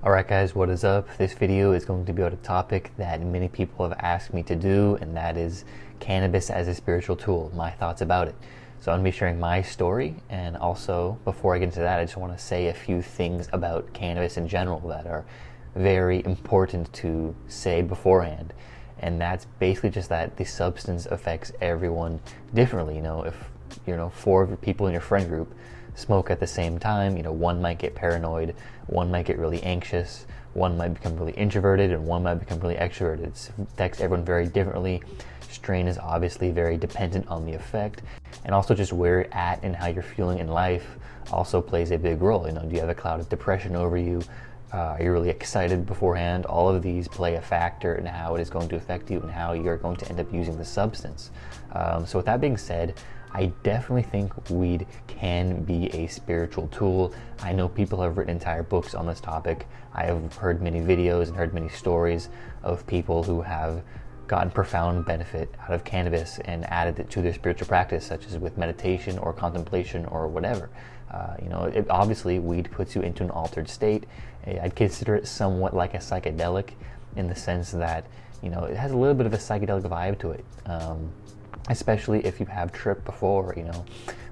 Alright guys, what is up? This video is going to be about a topic that many people have asked me to do, and that is cannabis as a spiritual tool, my thoughts about it. So I'm going to be sharing my story, and also, before I get into that, I just want to say a few things about cannabis in general that are very important to say beforehand. And that's basically just that the substance affects everyone differently. If 4 people in your friend group smoke at the same time, one might get paranoid, one might get really anxious, one might become really introverted, and one might become really extroverted. It affects everyone very differently. Strain is obviously very dependent on the effect, and also just where you're at and how you're feeling in life also plays a big role. Do you have a cloud of depression over you? Are you really excited beforehand? All of these play a factor in how it is going to affect you and how you're going to end up using the substance. So with that being said, I definitely think weed can be a spiritual tool. I know people have written entire books on this topic. I have heard many videos and heard many stories of people who have gotten profound benefit out of cannabis and added it to their spiritual practice, such as with meditation or contemplation or whatever. Obviously, weed puts you into an altered state. I'd consider it somewhat like a psychedelic in the sense that, it has a little bit of a psychedelic vibe to it. Especially if you have tripped before,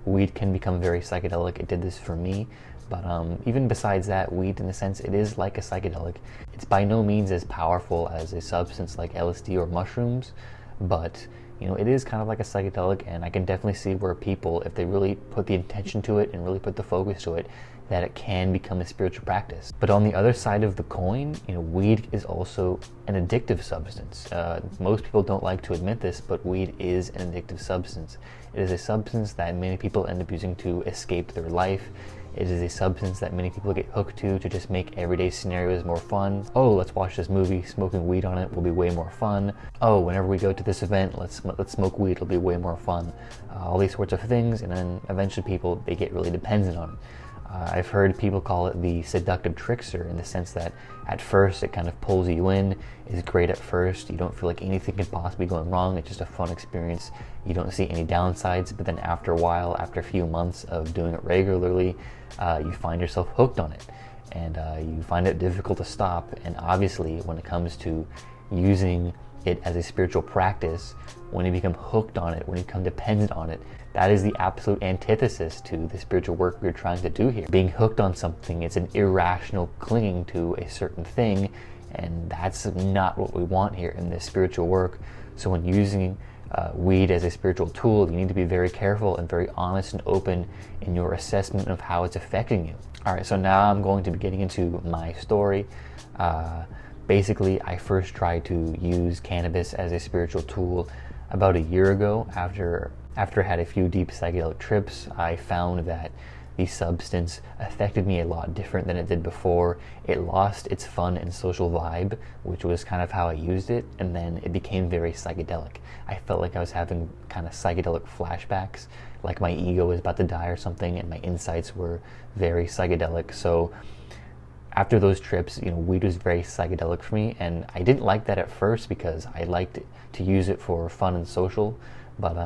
weed can become very psychedelic. It did this for me. But even besides that, weed, in a sense, it is like a psychedelic. It's by no means as powerful as a substance like LSD or mushrooms, but it is kind of like a psychedelic, and I can definitely see where people, if they really put the intention to it and really put the focus to it, that it can become a spiritual practice. But on the other side of the coin, weed is also an addictive substance. Most people don't like to admit this, but weed is an addictive substance. It is a substance that many people end up using to escape their life. It is a substance that many people get hooked to just make everyday scenarios more fun. Oh, let's watch this movie, smoking weed on it will be way more fun. Oh, whenever we go to this event, let's smoke weed, it'll be way more fun. All these sorts of things, and then eventually people, they get really dependent on it. I've heard people call it the seductive trickster, in the sense that at first it kind of pulls you in, is great at first, you don't feel like anything could possibly be going wrong, it's just a fun experience, you don't see any downsides, but then after a while, after a few months of doing it regularly, you find yourself hooked on it, and you find it difficult to stop. And obviously, when it comes to using it as a spiritual practice, when you become hooked on it, when you become dependent on it, that is the absolute antithesis to the spiritual work we're trying to do here. Being hooked on something, it's an irrational clinging to a certain thing, and that's not what we want here in this spiritual work. So when using weed as a spiritual tool, you need to be very careful and very honest and open in your assessment of how it's affecting you. Alright, so now I'm going to be getting into my story. Basically, I first tried to use cannabis as a spiritual tool about a year ago. After I had a few deep psychedelic trips, I found that the substance affected me a lot different than it did before. It lost its fun and social vibe, which was kind of how I used it, and then it became very psychedelic. I felt like I was having kind of psychedelic flashbacks, like my ego was about to die or something, and my insights were very psychedelic. So after those trips, weed was very psychedelic for me, and I didn't like that at first because I liked to use it for fun and social, but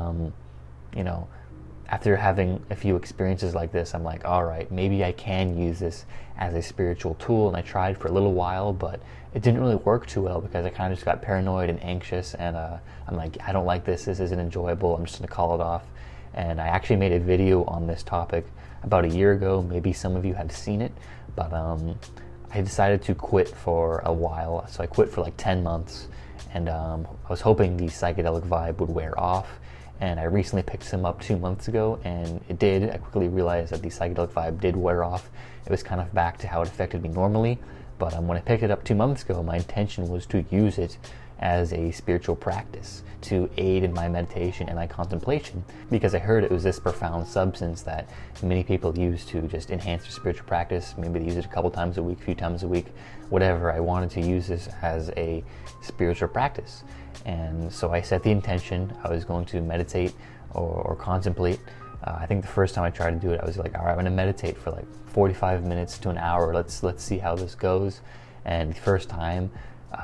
after having a few experiences like this, I'm like, all right, maybe I can use this as a spiritual tool. And I tried for a little while, but it didn't really work too well because I kind of just got paranoid and anxious, and I'm like, I don't like this isn't enjoyable, I'm just gonna call it off. And I actually made a video on this topic about a year ago. Maybe some of you have seen it, but I decided to quit for a while. So I quit for like 10 months, and I was hoping the psychedelic vibe would wear off. And I recently picked some up 2 months ago, and it did. I quickly realized that the psychedelic vibe did wear off. It was kind of back to how it affected me normally. But when I picked it up 2 months ago, my intention was to use it as a spiritual practice to aid in my meditation and my contemplation, because I heard it was this profound substance that many people use to just enhance their spiritual practice. Maybe they use it a couple times a week, a few times a week, whatever. I wanted to use this as a spiritual practice, and so I set the intention. I was going to meditate or contemplate. I think the first time I tried to do it, I was like, all right, I'm going to meditate for like 45 minutes to an hour. Let's see how this goes. And the first time,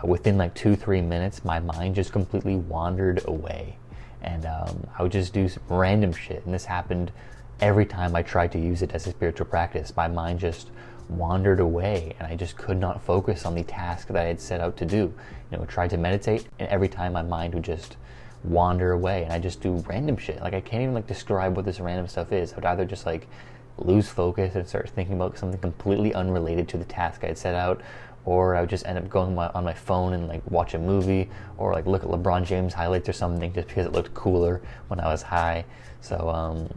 within like 2-3 minutes, my mind just completely wandered away, and I would just do some random shit. And this happened every time I tried to use it as a spiritual practice. My mind just wandered away, and I just could not focus on the task that I had set out to do. Tried to meditate, and every time my mind would just wander away, and I just do random shit. Like, I can't even describe what this random stuff is. I would either just lose focus and start thinking about something completely unrelated to the task I had set out, or I would just end up going on my phone and watch a movie, or look at LeBron James highlights or something just because it looked cooler when I was high. So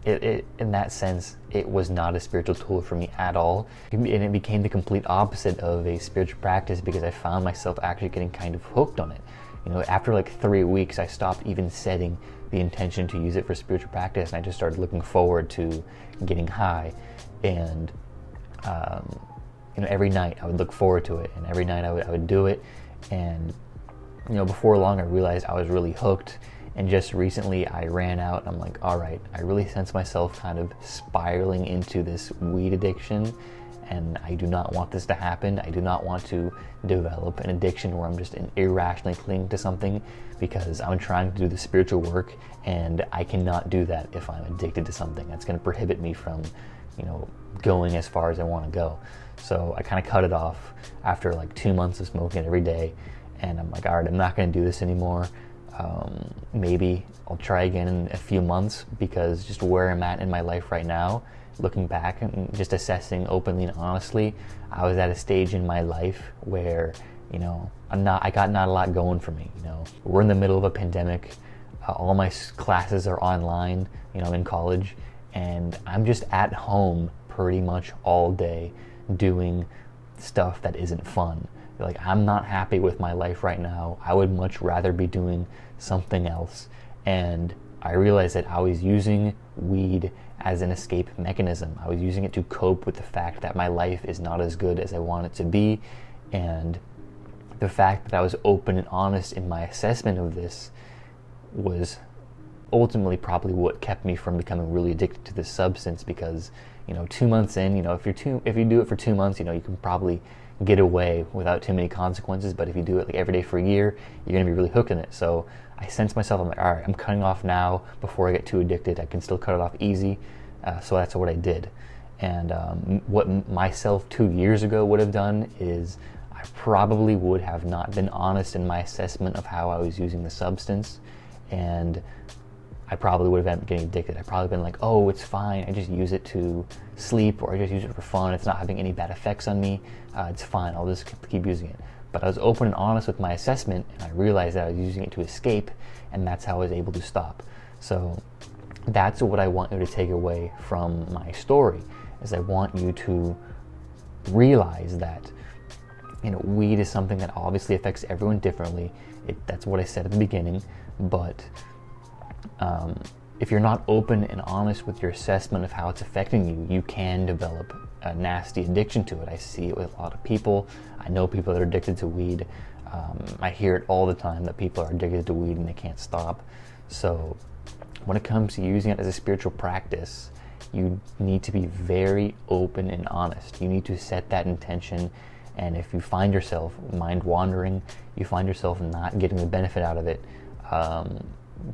in that sense, it was not a spiritual tool for me at all, and it became the complete opposite of a spiritual practice because I found myself actually getting kind of hooked on it. After 3 weeks, I stopped even setting the intention to use it for spiritual practice, and I just started looking forward to getting high. And every night I would look forward to it, and every night I would do it. And before long, I realized I was really hooked. And just recently, I ran out, and I'm like, all right, I really sense myself kind of spiraling into this weed addiction, and I do not want this to happen. I do not want to develop an addiction where I'm just irrationally clinging to something, because I'm trying to do the spiritual work, and I cannot do that if I'm addicted to something. That's going to prohibit me from, going as far as I want to go. So I kind of cut it off after 2 months of smoking it every day, and I'm like, all right, I'm not going to do this anymore. Maybe I'll try again in a few months, because just where I'm at in my life right now, looking back and just assessing openly and honestly, I was at a stage in my life where, I got not a lot going for me. We're in the middle of a pandemic. All my classes are online, in college, and I'm just at home pretty much all day doing stuff that isn't fun. I'm not happy with my life right now. I would much rather be doing something else. And I realized that I was using weed as an escape mechanism. I was using it to cope with the fact that my life is not as good as I want it to be. And the fact that I was open and honest in my assessment of this was ultimately probably what kept me from becoming really addicted to this substance, because 2 months in, if you do it for 2 months, you can probably get away without too many consequences. But if you do it every day for a year, you're going to be really hooked in it. So I sense myself, I'm like, all right, I'm cutting off now before I get too addicted. I can still cut it off easy. So that's what I did. And what myself 2 years ago would have done is I probably would have not been honest in my assessment of how I was using the substance, and I probably would have ended up getting addicted. I'd probably been like, oh, it's fine, I just use it to sleep, or I just use it for fun, it's not having any bad effects on me, it's fine, I'll just keep using it. But I was open and honest with my assessment, and I realized that I was using it to escape, and that's how I was able to stop. So that's what I want you to take away from my story, is I want you to realize that weed is something that obviously affects everyone differently. That's what I said at the beginning, but if you're not open and honest with your assessment of how it's affecting you, you can develop a nasty addiction to it. I see it with a lot of people. I know people that are addicted to weed. I hear it all the time that people are addicted to weed and they can't stop. So when it comes to using it as a spiritual practice, you need to be very open and honest. You need to set that intention. And if you find yourself mind wandering, you find yourself not getting the benefit out of it,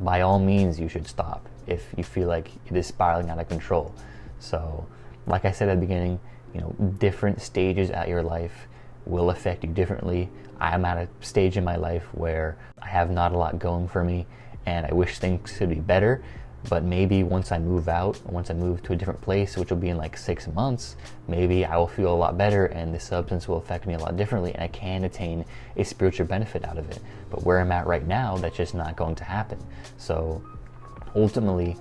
by all means you should stop if you feel like it is spiraling out of control. So like I said at the beginning, different stages at your life will affect you differently. I'm at a stage in my life where I have not a lot going for me, and I wish things could be better. But maybe once I move to a different place, which will be in 6 months, maybe I will feel a lot better, and the substance will affect me a lot differently, and I can attain a spiritual benefit out of it. But where I'm at right now, that's just not going to happen. So ultimately,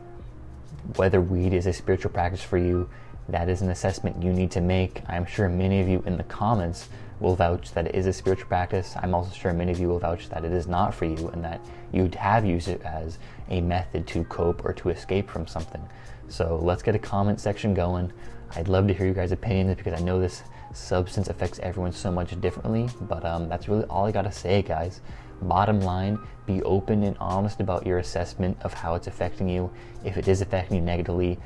whether weed is a spiritual practice for you, that is an assessment you need to make. I'm sure many of you in the comments will vouch that it is a spiritual practice. I'm also sure many of you will vouch that it is not for you, and that you have used it as a method to cope or to escape from something. So let's get a comment section going. I'd love to hear you guys' opinions, because I know this substance affects everyone so much differently. But that's really all I gotta say, guys. Bottom line, be open and honest about your assessment of how it's affecting you. If it is affecting you negatively,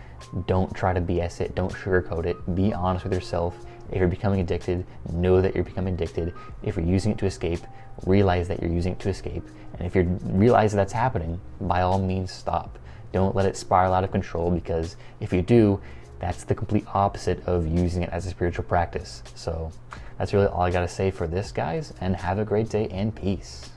don't try to BS it, don't sugarcoat it. Be honest with yourself. If you're becoming addicted, know that you're becoming addicted. If you're using it to escape, realize that you're using it to escape. And if you realize that's happening, by all means stop. Don't let it spiral out of control, because if you do, that's the complete opposite of using it as a spiritual practice. So that's really all I got to say for this, guys, and have a great day and peace.